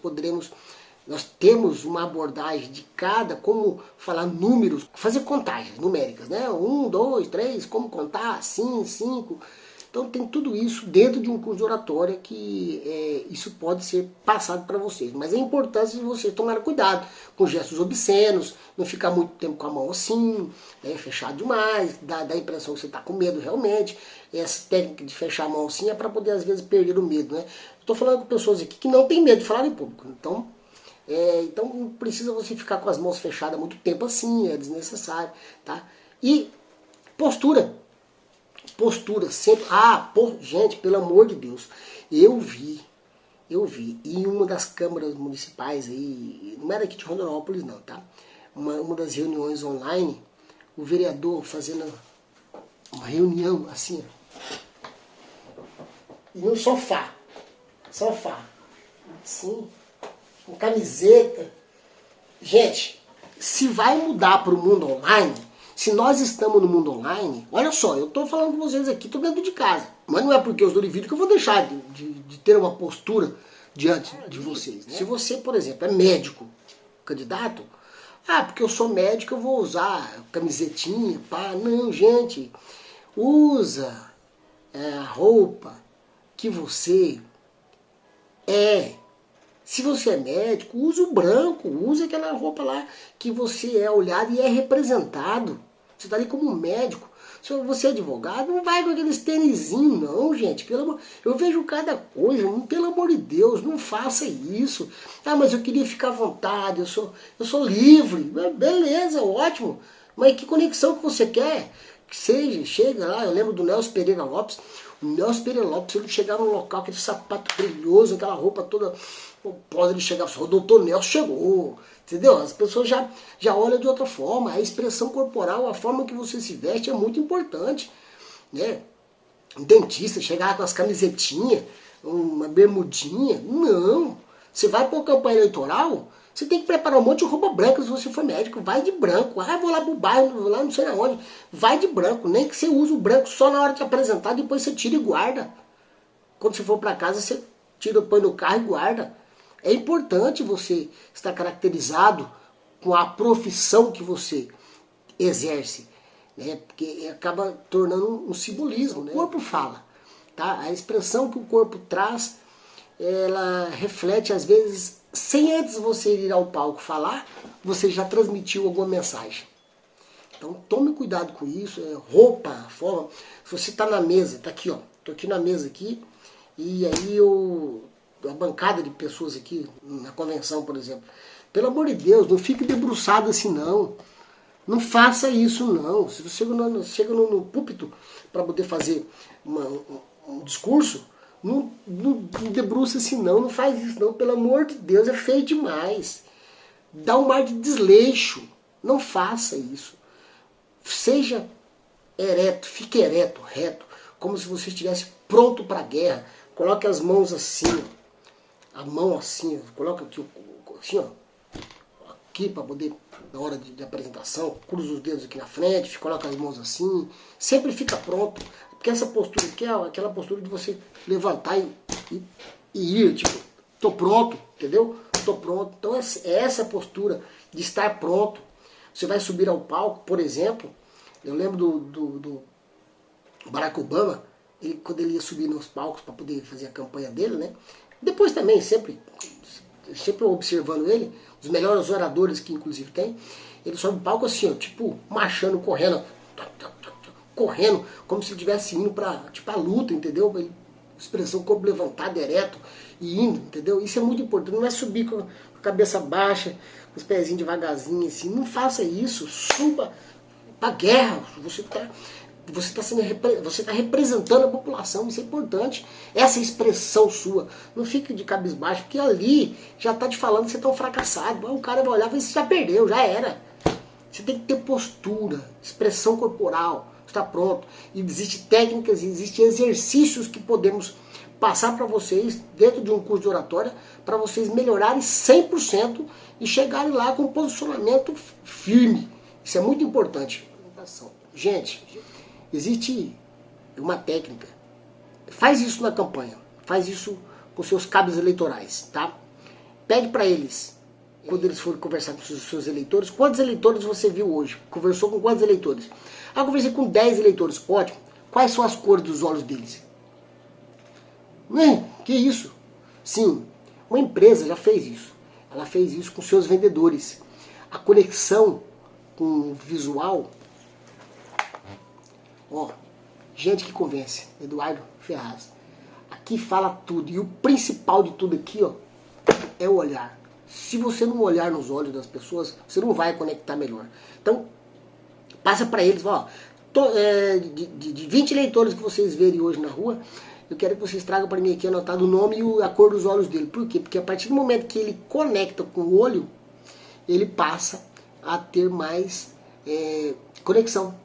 temos uma abordagem de cada, como falar números, fazer contagens numéricas, né? 1, 2, 3, como contar, assim, 5... Então tem tudo isso dentro de um curso de oratória que isso pode ser passado para vocês. Mas é importante vocês tomarem cuidado com gestos obscenos, não ficar muito tempo com a mão assim, né, fechado demais, dá a impressão que você está com medo realmente. Essa técnica de fechar a mão assim é para poder às vezes perder o medo, né? Estou falando com pessoas aqui que não têm medo de falar em público, então não precisa você ficar com as mãos fechadas muito tempo assim, é desnecessário, tá? E postura. Postura sempre... gente, pelo amor de Deus, eu vi em uma das câmaras municipais aí, não era aqui de Rondonópolis não, tá? Uma das reuniões online, o vereador fazendo uma reunião assim, e no sofá, assim, com camiseta. Gente, se vai mudar para o mundo online, se nós estamos no mundo online, olha só, eu estou falando com vocês aqui, estou dentro de casa. Mas não é porque eu estou de vídeo que eu vou deixar de ter uma postura diante de vocês. Né? Se você, por exemplo, é médico, candidato, porque eu sou médico eu vou usar camisetinha, pá. Não, gente, usa a roupa que você é. Se você é médico, use o branco, use aquela roupa lá que você é olhado e é representado. Você está ali como um médico. Se você é advogado, não vai com aqueles tênisinhos, não, gente. Eu vejo cada coisa, pelo amor de Deus, não faça isso. Ah, mas eu queria ficar à vontade, eu sou livre. Beleza, ótimo. Mas que conexão que você quer? Que seja, chega lá, eu lembro do Nelson Pereira Lopes. O Nelson Pereira Lopes, ele chegava no local, aquele sapato brilhoso, aquela roupa toda, pode ele chegava assim, o doutor Nelson chegou, entendeu? As pessoas já olham de outra forma, a expressão corporal, a forma que você se veste é muito importante, né? Um dentista chegar com as camisetinhas, uma bermudinha, não. Você vai para uma campanha eleitoral, você tem que preparar um monte de roupa branca se você for médico. Vai de branco. Ah, vou lá pro bairro, vou lá não sei aonde. Vai de branco. Nem que você use o branco só na hora de apresentar, depois você tira e guarda. Quando você for para casa, você tira, põe no carro e guarda. É importante você estar caracterizado com a profissão que você exerce, né? Porque acaba tornando um simbolismo, né? O corpo fala, tá? A expressão que o corpo traz, ela reflete às vezes, sem antes você ir ao palco falar, você já transmitiu alguma mensagem. Então tome cuidado com isso, roupa, forma. Se você está na mesa, tá aqui, ó, tô aqui na mesa aqui, e aí a bancada de pessoas aqui na convenção, por exemplo, pelo amor de Deus, não fique debruçado assim não. Não faça isso não. Se você chega no púlpito para poder fazer um discurso, não debruça assim não faz isso não, pelo amor de Deus, é feio demais. Dá um mar de desleixo, não faça isso. Seja ereto, fique ereto, reto, como se você estivesse pronto para a guerra. Coloque as mãos assim, a mão assim, coloca aqui, assim, ó, aqui para poder, na hora de apresentação, cruza os dedos aqui na frente, coloca as mãos assim, sempre fica pronto. Porque essa postura aqui é aquela postura de você levantar e ir, tipo, tô pronto, entendeu? Tô pronto. Então é essa postura de estar pronto. Você vai subir ao palco, por exemplo, eu lembro do Barack Obama, quando ele ia subir nos palcos para poder fazer a campanha dele, né? Depois também, sempre observando ele, os melhores oradores que inclusive tem, ele sobe o palco assim, ó, tipo, marchando, correndo, como se ele estivesse indo para tipo, a luta, entendeu? Expressão corpo levantado, ereto, e indo, entendeu? Isso é muito importante, não é subir com a cabeça baixa, com os pezinhos devagarzinho, assim, não faça isso, suba pra guerra, você tá representando a população, isso é importante, essa expressão sua, não fique de cabisbaixo, porque ali já está te falando que você está um fracassado, o cara vai olhar e vai dizer, você já perdeu, já era. Você tem que ter postura, expressão corporal, está pronto. E existem técnicas, existem exercícios que podemos passar para vocês dentro de um curso de oratória para vocês melhorarem 100% e chegarem lá com um posicionamento firme. Isso é muito importante. Gente, existe uma técnica. Faz isso na campanha. Faz isso com seus cabos eleitorais, tá? Pede para eles, quando eles forem conversar com os seus eleitores, quantos eleitores você viu hoje? Conversou com quantos eleitores? Ah, eu conversei com 10 eleitores. Ótimo. Quais são as cores dos olhos deles? Que isso? Sim, uma empresa já fez isso. Ela fez isso com seus vendedores. A conexão com o visual. Ó, gente que convence. Eduardo Ferraz. Aqui fala tudo. E o principal de tudo aqui, ó, é o olhar. Se você não olhar nos olhos das pessoas, você não vai conectar melhor. Então, passa para eles, ó, de 20 eleitores que vocês verem hoje na rua, eu quero que vocês tragam para mim aqui anotado o nome e a cor dos olhos dele. Por quê? Porque a partir do momento que ele conecta com o olho, ele passa a ter mais conexão.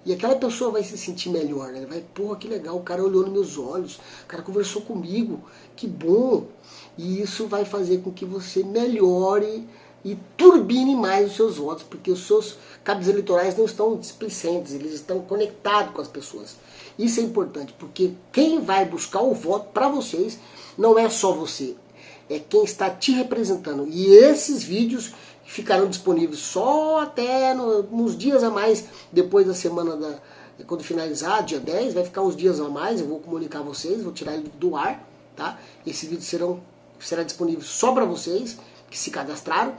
E aquela pessoa vai se sentir melhor, né? Vai, porra, que legal, o cara olhou nos meus olhos, o cara conversou comigo, que bom. E isso vai fazer com que você melhore e turbine mais os seus votos, porque os seus cabos eleitorais não estão displicentes, eles estão conectados com as pessoas. Isso é importante, porque quem vai buscar o voto para vocês não é só você, é quem está te representando. E esses vídeos ficarão disponíveis só até uns dias a mais, depois da semana, quando finalizar, dia 10, vai ficar uns dias a mais, eu vou comunicar a vocês, vou tirar ele do ar, tá? Esse vídeo será disponível só para vocês que se cadastraram.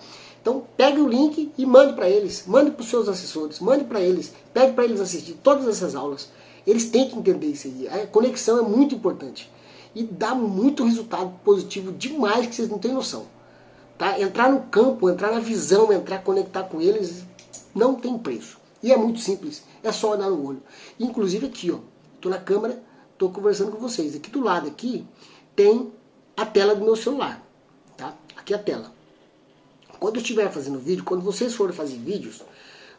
Então pegue o link e mande para eles, mande para os seus assessores, mande para eles, pede para eles assistir todas essas aulas. Eles têm que entender isso aí. A conexão é muito importante e dá muito resultado positivo demais que vocês não têm noção. Tá? Entrar no campo, entrar na visão, conectar com eles, não tem preço. E é muito simples, é só olhar no olho. Inclusive aqui, ó, tô na câmera, tô conversando com vocês. Aqui do lado aqui tem a tela do meu celular, tá? Aqui a tela. Quando eu estiver fazendo vídeo, quando vocês forem fazer vídeos,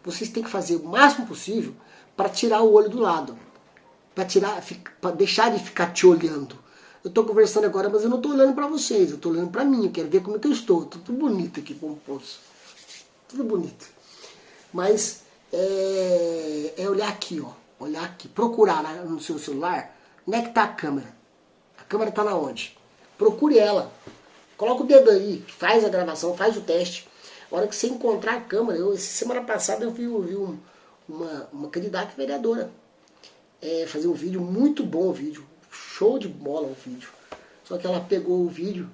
vocês têm que fazer o máximo possível para tirar o olho do lado, para deixar de ficar te olhando. Eu estou conversando agora, mas eu não estou olhando para vocês, eu estou olhando para mim, eu quero ver como é que eu estou. Tô tudo bonito aqui, como posso. Tudo bonito. Mas é olhar aqui, ó. Olhar aqui, procurar no seu celular, onde é que está a câmera? A câmera está na onde? Procure ela. Coloca o dedo aí, faz a gravação, faz o teste. A hora que você encontrar a câmera, semana passada eu vi uma candidata vereadora fazer um vídeo, muito bom o vídeo, show de bola o vídeo. Só que ela pegou o vídeo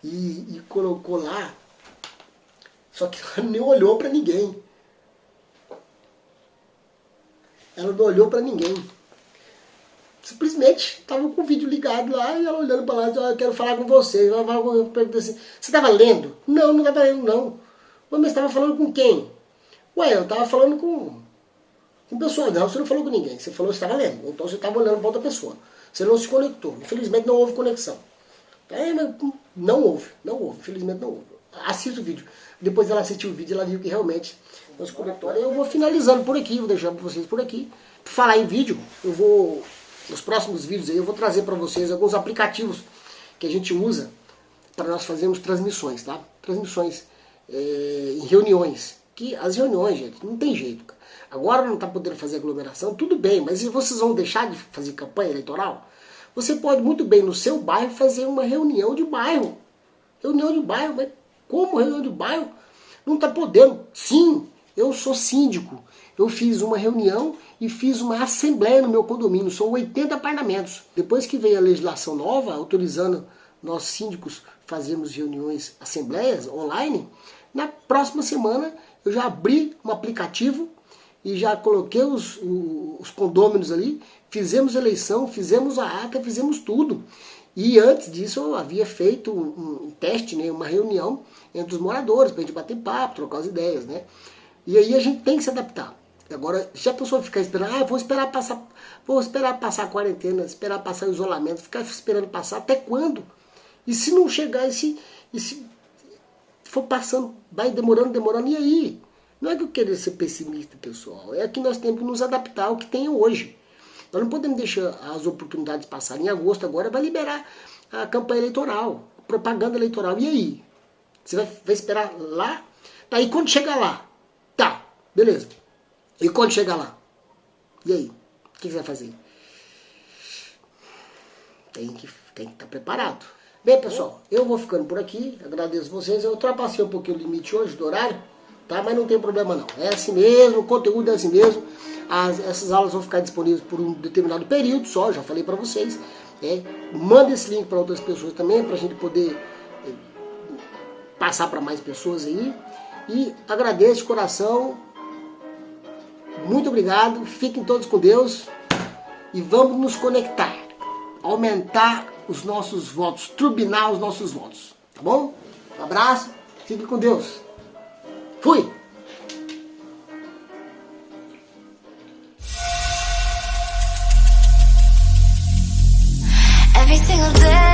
e colocou lá, só que ela nem olhou para ninguém. Ela não olhou para ninguém. Simplesmente estava com o vídeo ligado lá e ela olhando para lá, eu quero falar com você. Eu perguntei assim, você estava lendo? Não, não estava lendo não. Mas você estava falando com quem? Ué, eu estava falando com pessoa. Não, você não falou com ninguém. Você falou que estava lendo. Então você estava olhando para outra pessoa. Você não se conectou. Infelizmente não houve conexão. Não houve. Infelizmente não houve. Assista o vídeo. Depois ela assistiu o vídeo, ela viu que realmente não se conectou. Eu vou finalizando por aqui, vou deixar para vocês por aqui. Por falar em vídeo, nos próximos vídeos aí eu vou trazer para vocês alguns aplicativos que a gente usa para nós fazermos transmissões, tá? Transmissões em reuniões. Que as reuniões, gente, não tem jeito. Agora não está podendo fazer aglomeração, tudo bem, mas se vocês vão deixar de fazer campanha eleitoral, você pode muito bem no seu bairro fazer uma reunião de bairro. Reunião de bairro, mas como reunião de bairro? Não está podendo. Sim, eu sou síndico. Eu fiz uma reunião e fiz uma assembleia no meu condomínio. São 80 parlamentos. Depois que veio a legislação nova, autorizando nós síndicos fazermos reuniões, assembleias online, na próxima semana eu já abri um aplicativo e já coloquei os condôminos ali, fizemos eleição, fizemos a ata, fizemos tudo. E antes disso eu havia feito um teste, né, uma reunião entre os moradores, para a gente bater papo, trocar as ideias, né? E aí a gente tem que se adaptar. Agora, se a pessoa ficar esperando, vou esperar passar a quarentena, esperar passar o isolamento, ficar esperando passar, até quando? E se não chegar, e se for passando, vai demorando, e aí? Não é que eu quero ser pessimista, pessoal, é que nós temos que nos adaptar ao que tem hoje. Nós não podemos deixar as oportunidades passarem. Em agosto agora vai liberar a campanha eleitoral, a propaganda eleitoral. E aí? Você vai esperar lá? Tá, e quando chegar lá? Tá, beleza. E quando chegar lá? E aí? O que você vai fazer? Tem que estar preparado. Bem, pessoal, eu vou ficando por aqui. Agradeço vocês. Eu ultrapassei um pouquinho o limite hoje do horário, tá? Mas não tem problema não. É assim mesmo, o conteúdo é assim mesmo. Essas aulas vão ficar disponíveis por um determinado período só, já falei para vocês. Manda esse link para outras pessoas também, para a gente poder passar para mais pessoas aí. E agradeço de coração. Muito obrigado. Fiquem todos com Deus. E vamos nos conectar. Aumentar os nossos votos. Turbinar os nossos votos. Tá bom? Um abraço. Fiquem com Deus. Fui! Every single day